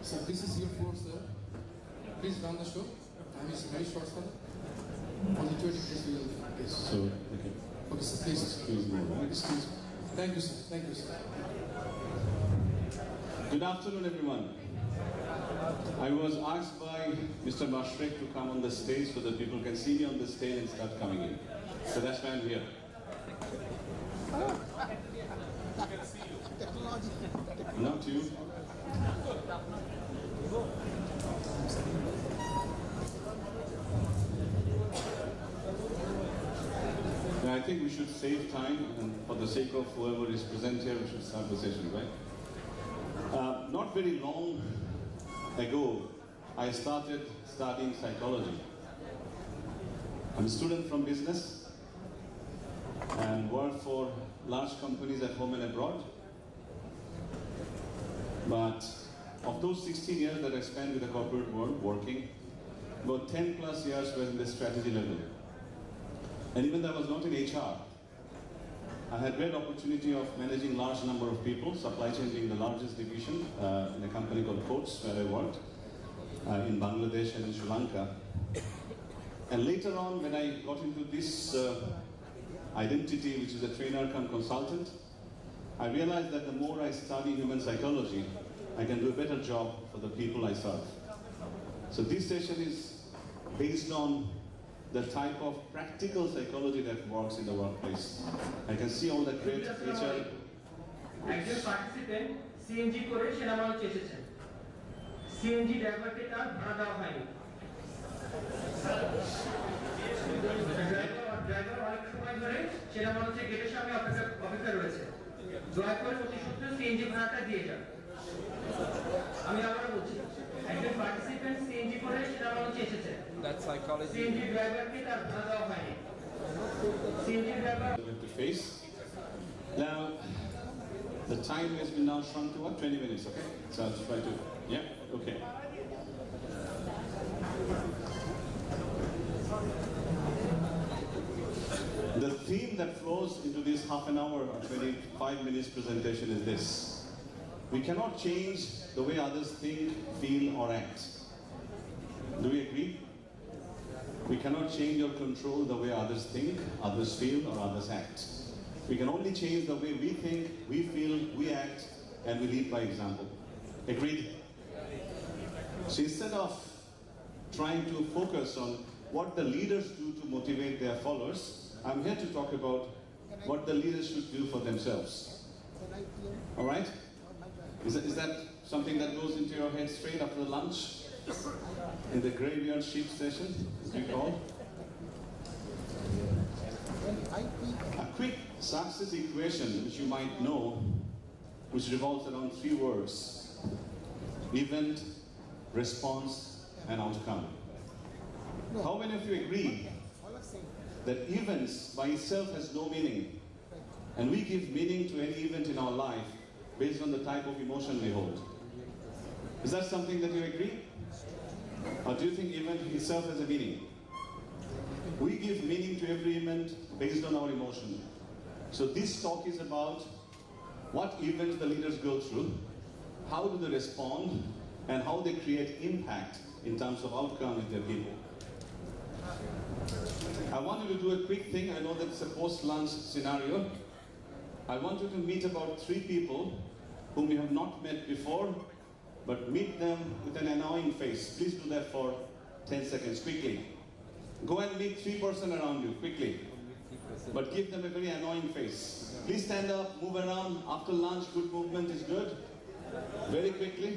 So this is your floor, sir. Please run the show. Time is very short, sir. Only 20 minutes we will get. So, okay. Okay, sir, please. Excuse me. Excuse me. Thank you, sir. Thank you, sir. Good afternoon, everyone. I was asked by Mr. Mashrek to come on the stage so that people can see me on the stage and start coming in. So that's why I'm here. Not you. I think we should save time, and for the sake of whoever is present here, we should start the session, right? Not very long ago, I started studying psychology. I'm a student from business and work for large companies at home and abroad. But of those 16 years that I spent with the corporate world working, about 10 plus years were in the strategy level. And even though I was not in HR, I had great opportunity of managing large number of people, supply chain being the largest division in a company called Coats, where I worked, in Bangladesh and in Sri Lanka. And later on, when I got into this identity, which is a trainer come consultant, I realized that the more I study human psychology, I can do a better job for the people I serve. So this session is based on the type of practical psychology that works in the workplace. I can see all the great HR. একজন participant CNG করে সেনাবাহিনী এসেছেন। CNG ড্রাইভারকে তার ভাড়া দেওয়া হয়নি। Driver অনেক সময় ধরে সেনাবাহিনীর গেটের সামনে অপেক্ষা রয়েছে। দয়া করে অতি সত্ত্বর সিএনজি ভাড়াটা দিয়ে যান। আমি আবার বলছি, একজন পার্টিসিপেন্ট সিএনজি করে সেনাবাহিনী এসেছেন। That's psychology. সিএনজি ড্রাইভারকে তার ভাড়া দেওয়া হয়নি। CNG driver To face. Now, the time has been now shrunk to what? 20 minutes, okay? So I'll try to, yeah, okay. The theme that flows into this half an hour or 25 minutes presentation is this. We cannot change the way others think, feel, or act. Do we agree? We cannot change or control the way others think, others feel, or others act. We can only change the way we think, we feel, we act, and we lead by example. Agreed? So instead of trying to focus on what the leaders do to motivate their followers, I'm here to talk about what the leaders should do for themselves. All right? Is that something that goes into your head straight after the lunch? In the graveyard shift session, as we call? A quick success equation which you might know, which revolves around 3 words: event, response, and outcome. How many of you agree that events by itself has no meaning, and we give meaning to any event in our life based on the type of emotion we hold? Is that something that you agree? Or do you think event itself has a meaning? We give meaning to every event based on our emotion. So this talk is about what events the leaders go through, how do they respond, and how they create impact in terms of outcome with their people. I want you to do a quick thing. I know that it's a post-lunch scenario. I want you to meet about 3 people whom you have not met before, but meet them with an annoying face. Please do that for 10 seconds, quickly. Go and meet 3 persons around you, quickly. But give them a very annoying face. Please stand up, move around. After lunch, good movement is good. Very quickly.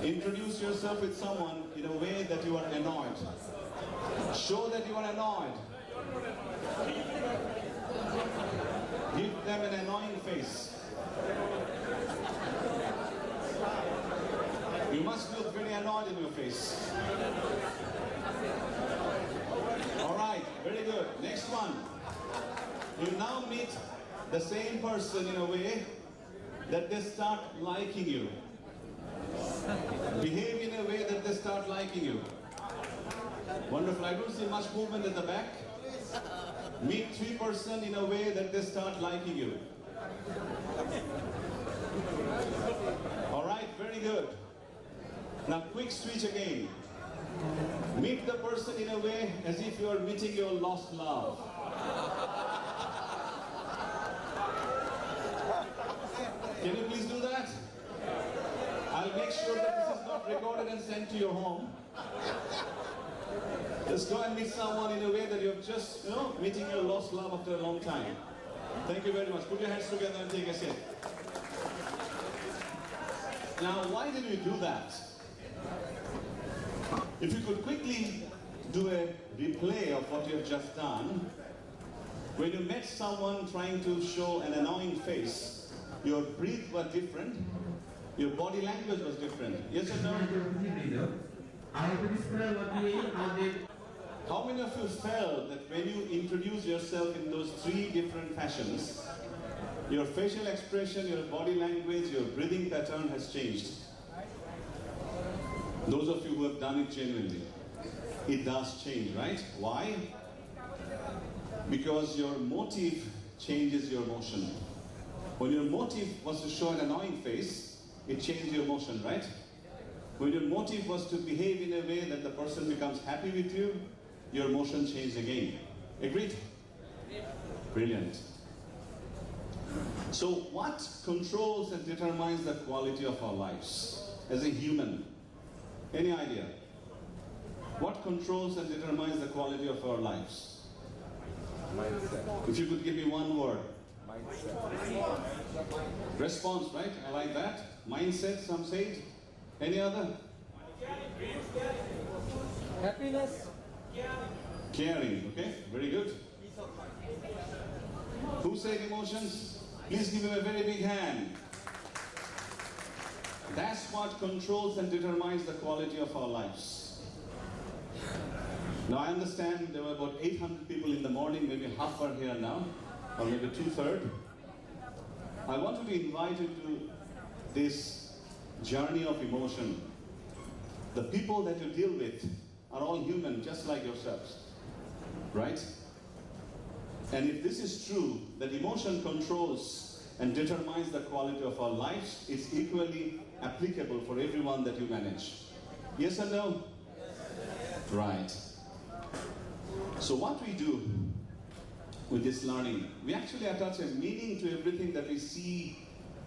Introduce yourself with someone in a way that you are annoyed. Show that you are annoyed. Give them an annoying face. You must look very annoyed in your face. All right, very good. Next one. You now meet the same person in a way that they start liking you. Behave in a way that they start liking you. Wonderful. I don't see much movement at the back. Meet 3 persons in a way that they start liking you. All right, very good. Now quick switch again. Meet the person in a way as if you are meeting your lost love. Can you please do that? I'll make sure that this is not recorded and sent to your home. Just go and meet someone in a way that you're just, meeting your lost love after a long time. Thank you very much. Put your hands together and take a sip. Now, why did we do that? If you could quickly do a replay of what you have just done, when you met someone trying to show an annoying face, your breath was different, your body language was different. Yes or no? How many of you felt that when you introduce yourself in those three different fashions, your facial expression, your body language, your breathing pattern has changed? Those of you who have done it genuinely, it does change, right? Why? Because your motive changes your motion. When your motive was to show an annoying face, it changed your motion, right? When your motive was to behave in a way that the person becomes happy with you, your motion changed again. Agreed? Brilliant. So what controls and determines the quality of our lives as a human? Any idea? What controls and determines the quality of our lives? Mindset. If you could give me one word. Mindset. Response, right? I like that. Mindset, some say it. Any other? Happiness. Caring, okay? Very good. Who said emotions? Please give him a very big hand. That's what controls and determines the quality of our lives. Now I understand there were about 800 people in the morning, maybe half are here now, or maybe 2/3. I wanted to invite you to this journey of emotion. The people that you deal with are all human, just like yourselves, right? And if this is true, that emotion controls and determines the quality of our lives, it's equally applicable for everyone that you manage. Yes or no? Yes. Right. So what we do with this learning, we actually attach a meaning to everything that we see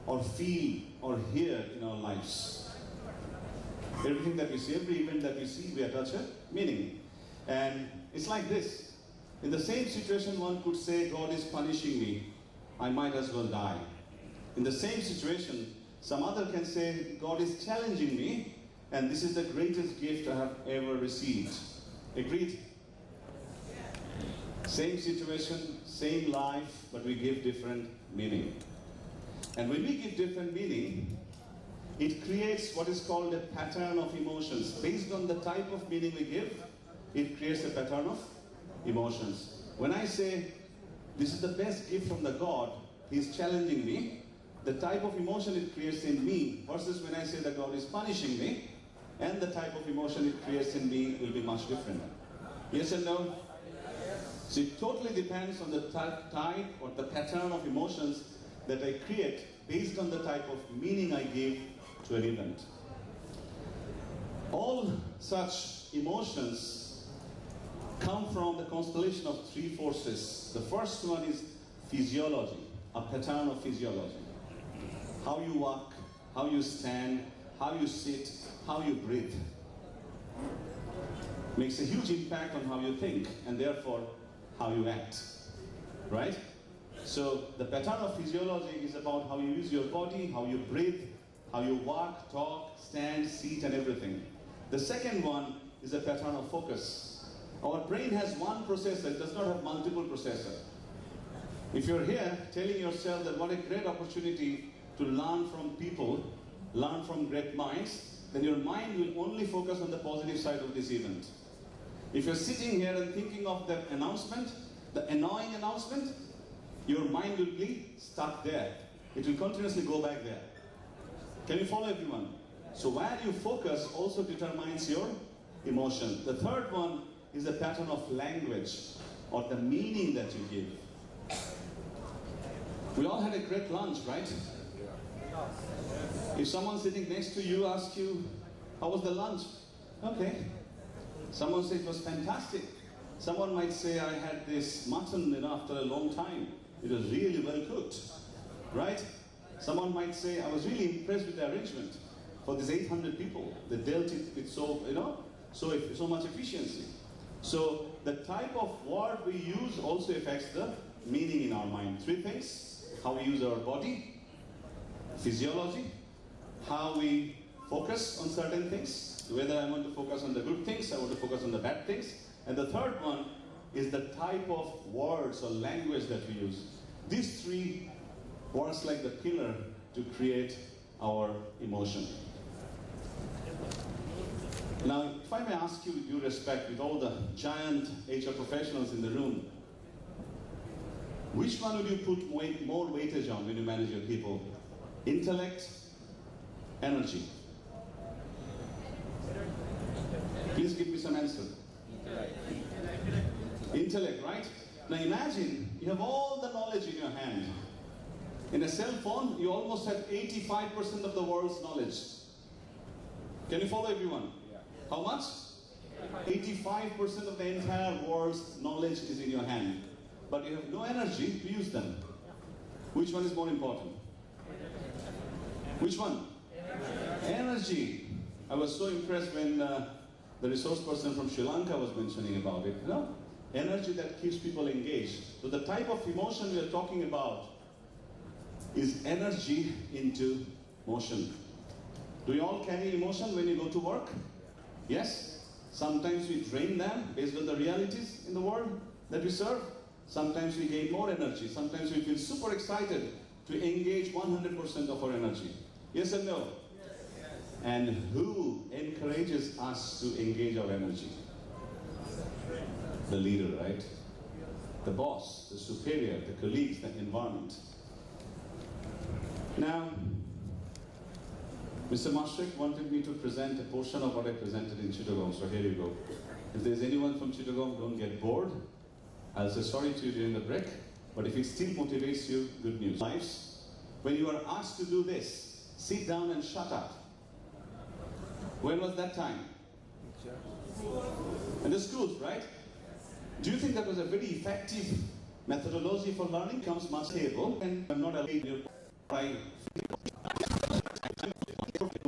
or feel or hear in our lives. Everything that we see, every event that we see, we attach a meaning. And it's like this. In the same situation, one could say, God is punishing me, I might as well die. In the same situation, some other can say, God is challenging me, and this is the greatest gift I have ever received. Agreed? Same situation, same life, but we give different meaning. And when we give different meaning, it creates what is called a pattern of emotions. Based on the type of meaning we give, it creates a pattern of emotions. When I say, this is the best gift from the God, He's challenging me, the type of emotion it creates in me, versus when I say that God is punishing me, and the type of emotion it creates in me will be much different. Yes and no? So it totally depends on the type or the pattern of emotions that I create based on the type of meaning I give to an event. All such emotions come from the constellation of three forces. The first one is physiology, a pattern of physiology. How you walk, how you stand, how you sit, how you breathe. Makes a huge impact on how you think, and therefore how you act, right? So the pattern of physiology is about how you use your body, how you breathe, how you walk, talk, stand, sit, and everything. The second one is a pattern of focus. Our brain has one processor, it does not have multiple processors. If you're here telling yourself that what a great opportunity to learn from people, learn from great minds, then your mind will only focus on the positive side of this event. If you're sitting here and thinking of the announcement, the annoying announcement, your mind will be stuck there. It will continuously go back there. Can you follow everyone? So where you focus also determines your emotion. The third one is a pattern of language, or the meaning that you give. We all had a great lunch, right? If someone sitting next to you asks you, How was the lunch? Okay. Someone said it was fantastic. Someone might say, I had this mutton, after a long time. It was really well cooked, right? Someone might say, I was really impressed with the arrangement for these 800 people. They dealt it with so much efficiency. So the type of word we use also affects the meaning in our mind. Three things: how we use our body, physiology, how we focus on certain things, whether I want to focus on the good things, I want to focus on the bad things. And the third one is the type of words or language that we use. These three works like the pillar to create our emotion. Now, if I may ask you with due respect, with all the giant HR professionals in the room, which one would you put more weightage on when you manage your people? Intellect, energy? Please give me some answer. Intellect, right? Now imagine you have all the knowledge in your hand. In a cell phone, you almost have 85% of the world's knowledge. Can you follow everyone? How much? 85% of the entire world's knowledge is in your hand. But you have no energy to use them. Which one is more important? Which one? Energy. I was so impressed when the resource person from Sri Lanka was mentioning about it. Energy that keeps people engaged. So the type of emotion we are talking about is energy into motion. Do you all carry emotion when you go to work? Yes? Sometimes we drain them based on the realities in the world that we serve. Sometimes we gain more energy. Sometimes we feel super excited to engage 100% of our energy. Yes or no? Yes. And who encourages us to engage our energy? The leader, right? The boss, the superior, the colleagues, the environment. Now, Mr. Mashrik wanted me to present a portion of what I presented in Chittagong, so here you go. If there's anyone from Chittagong, don't get bored. I'll say sorry to you during the break, but if it still motivates you, good news. Lives, when you are asked to do this, sit down and shut up. When was that time? In the schools, right? Do you think that was a very effective methodology for learning? Comes much table, and I'm not allowed to try.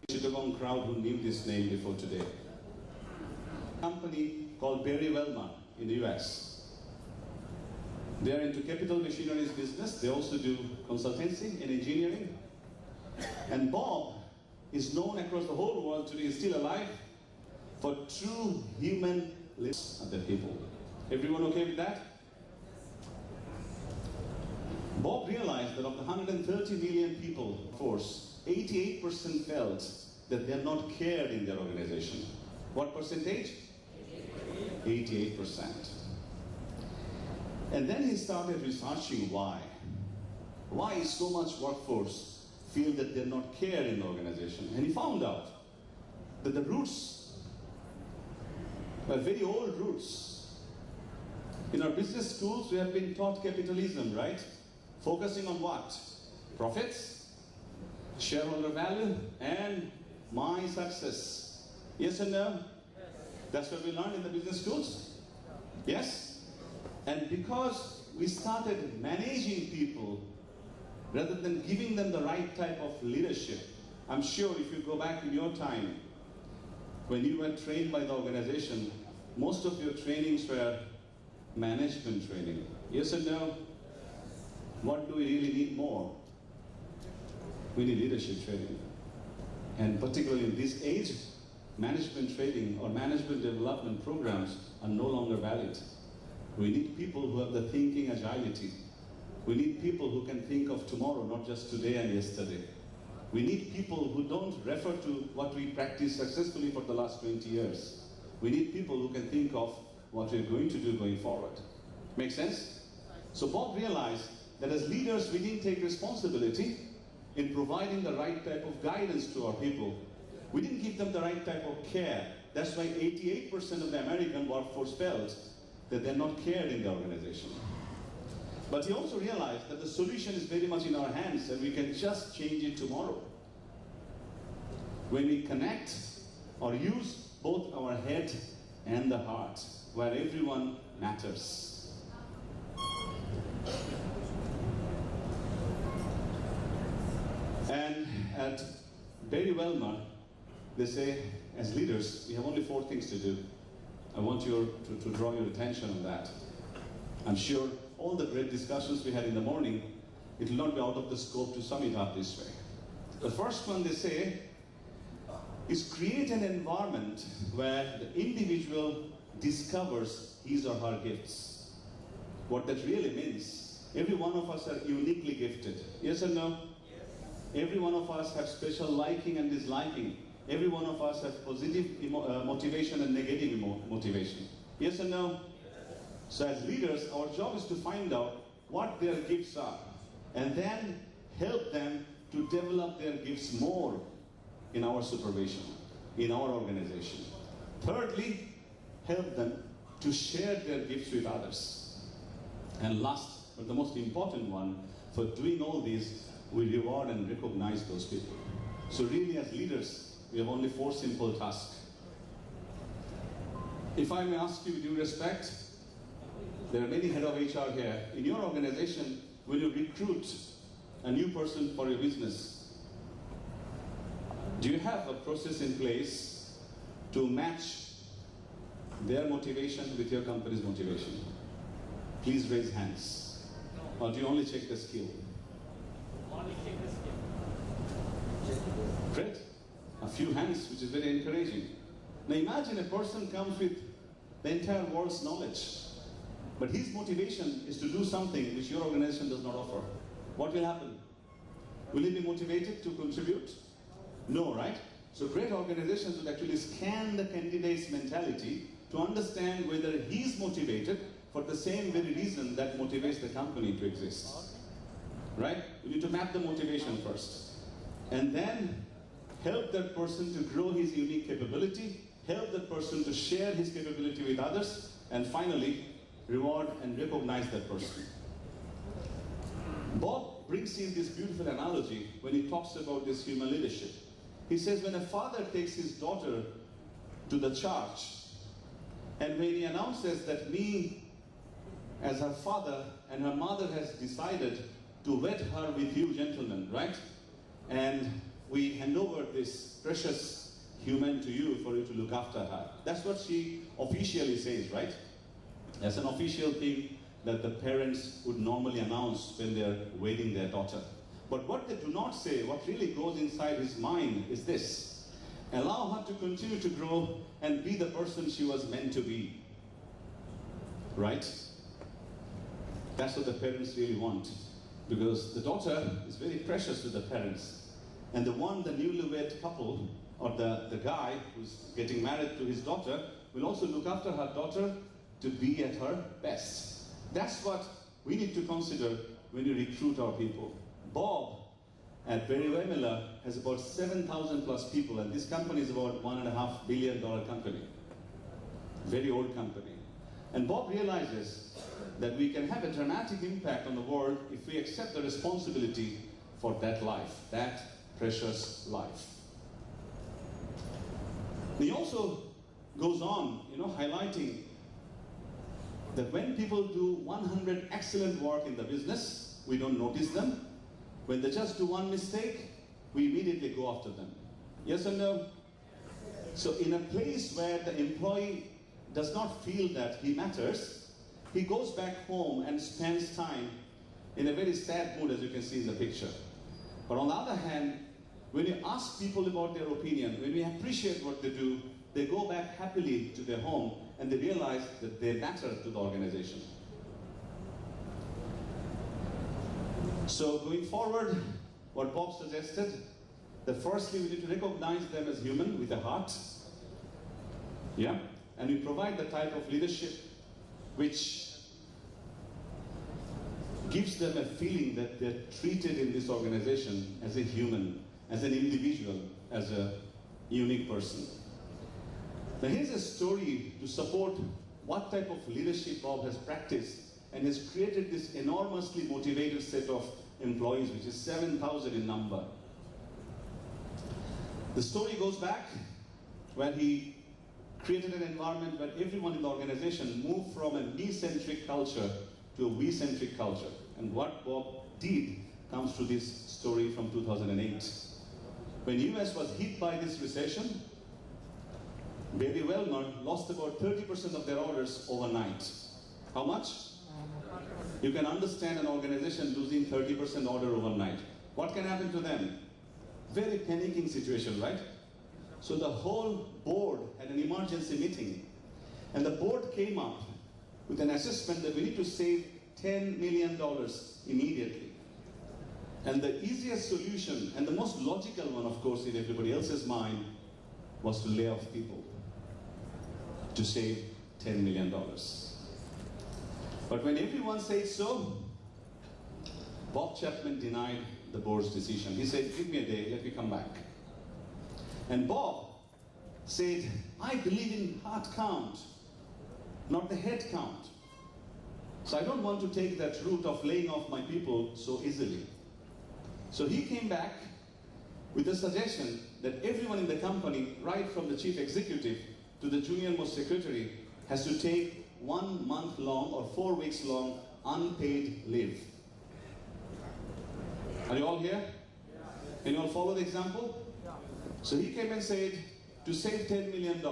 Chittagong crowd who knew this name before today. A company called Berry Wellman in the US. They are into capital machineries business. They also do consultancy in engineering. And Bob is known across the whole world today, is still alive, for true human lives of the people. Everyone okay with that? Bob realized that of the 130 million people force, 88% felt that they are not cared in their organization. What percentage? 88%. And then he started researching why. Why is so much workforce feel that they're not cared in the organization? And he found out that the roots were very old roots. In our business schools, we have been taught capitalism, right? Focusing on what? Profits, shareholder value, and my success. Yes or no? Yes. That's what we learned in the business schools? Yes? And because we started managing people rather than giving them the right type of leadership, I'm sure if you go back in your time, when you were trained by the organization, most of your trainings were management training. Yes or no? What do we really need more? We need leadership training. And particularly in this age, management training or management development programs are no longer valid. We need people who have the thinking agility. We need people who can think of tomorrow, not just today and yesterday. We need people who don't refer to what we practiced successfully for the last 20 years. We need people who can think of what we're going to do going forward. Make sense? So Bob realized that as leaders, we didn't take responsibility in providing the right type of guidance to our people. We didn't give them the right type of care. That's why 88% of the American workforce felt that they're not cared in the organization. But he also realized that the solution is very much in our hands and we can just change it tomorrow. When we connect or use both our head and the heart, where everyone matters. And at Berry Welmer, they say, as leaders, we have only 4 things to do. I want you to draw your attention on that. I'm sure all the great discussions we had in the morning, it will not be out of the scope to sum it up this way. The first one, they say, is create an environment where the individual discovers his or her gifts. What that really means, every one of us are uniquely gifted. Yes or no? Yes. Every one of us have special liking and disliking. Every one of us has positive motivation and negative motivation. Yes or no? Yes. So as leaders, our job is to find out what their gifts are and then help them to develop their gifts more in our supervision, in our organization. Thirdly, help them to share their gifts with others. And last, but the most important one, for doing all this, we reward and recognize those people. So really, as leaders, we have only 4 simple tasks. If I may ask you with due respect, there are many head of HR here. In your organization, when you recruit a new person for your business, do you have a process in place to match their motivation with your company's motivation? Please raise hands. Or do you only check the skill? Only check the skill. Great. A few hands, which is very encouraging. Now imagine a person comes with the entire world's knowledge, but his motivation is to do something which your organization does not offer. What will happen? Will he be motivated to contribute? No, right? So great organizations would actually scan the candidate's mentality to understand whether he's motivated for the same very reason that motivates the company to exist. Right? You need to map the motivation first. And then help that person to grow his unique capability, help that person to share his capability with others, and finally, reward and recognize that person. Bob brings in this beautiful analogy when he talks about this human leadership. He says when a father takes his daughter to the church, and when he announces that me as her father and her mother has decided to wed her with you gentlemen, right? And we hand over this precious human to you for you to look after her. That's what she officially says, right? That's an official thing that the parents would normally announce when they're wedding their daughter. But what they do not say, what really goes inside his mind is this: allow her to continue to grow and be the person she was meant to be. Right? That's what the parents really want. Because the daughter is very precious to the parents. And the newlywed couple, or the guy who's getting married to his daughter, will also look after her daughter to be at her best. That's what we need to consider when you recruit our people. Bob at Berry Welmer has about 7,000 plus people, and this company is about $1.5 billion company. Very old company. And Bob realizes that we can have a dramatic impact on the world if we accept the responsibility for that life, that precious life. He also goes on, highlighting that when people do 100 excellent work in the business, we don't notice them. When they just do one mistake, we immediately go after them. Yes or no? So in a place where the employee does not feel that he matters, he goes back home and spends time in a very sad mood, as you can see in the picture. But on the other hand, when you ask people about their opinion, when we appreciate what they do, they go back happily to their home and they realize that they matter to the organization. So going forward, what Bob suggested, that firstly we need to recognize them as human with a heart. Yeah? And we provide the type of leadership which gives them a feeling that they're treated in this organization as a human, as an individual, as a unique person. Now here's a story to support what type of leadership Bob has practiced and has created this enormously motivated set of employees, which is 7,000 in number. The story goes back where he created an environment where everyone in the organization moved from a me-centric culture to a we-centric culture. And what Bob did comes to this story from 2008. When US was hit by this recession, Baby Wellmer lost about 30% of their orders overnight. How much? You can understand an organization losing 30% order overnight. What can happen to them? Very panicking situation, right? So the whole board had an emergency meeting, and the board came up with an assessment that we need to save $10 million immediately. And the easiest solution, and the most logical one, of course, in everybody else's mind, was to lay off people to save $10 million. But when everyone said so, Bob Chapman denied the board's decision. He said, give me a day, let me come back. And Bob said, I believe in heart count, not the head count. So I don't want to take that route of laying off my people so easily. So he came back with a suggestion that everyone in the company, right from the chief executive to the junior most secretary, has to take 1 month long or 4 weeks long unpaid leave. Are you all here? Can you all follow the example? So he came and said, to save $10 million,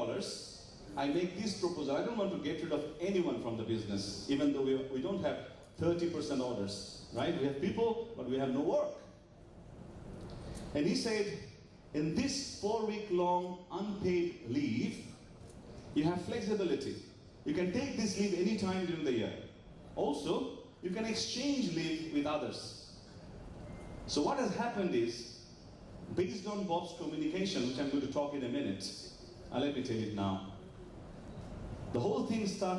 I make this proposal. I don't want to get rid of anyone from the business, even though we don't have 30% orders, right? We have people, but we have no work. And he said, in this 4-week-long unpaid leave, you have flexibility. You can take this leave any time during the year. Also, you can exchange leave with others. So what has happened is, based on Bob's communication, which I'm going to talk in a minute, let me tell it now. The whole thing started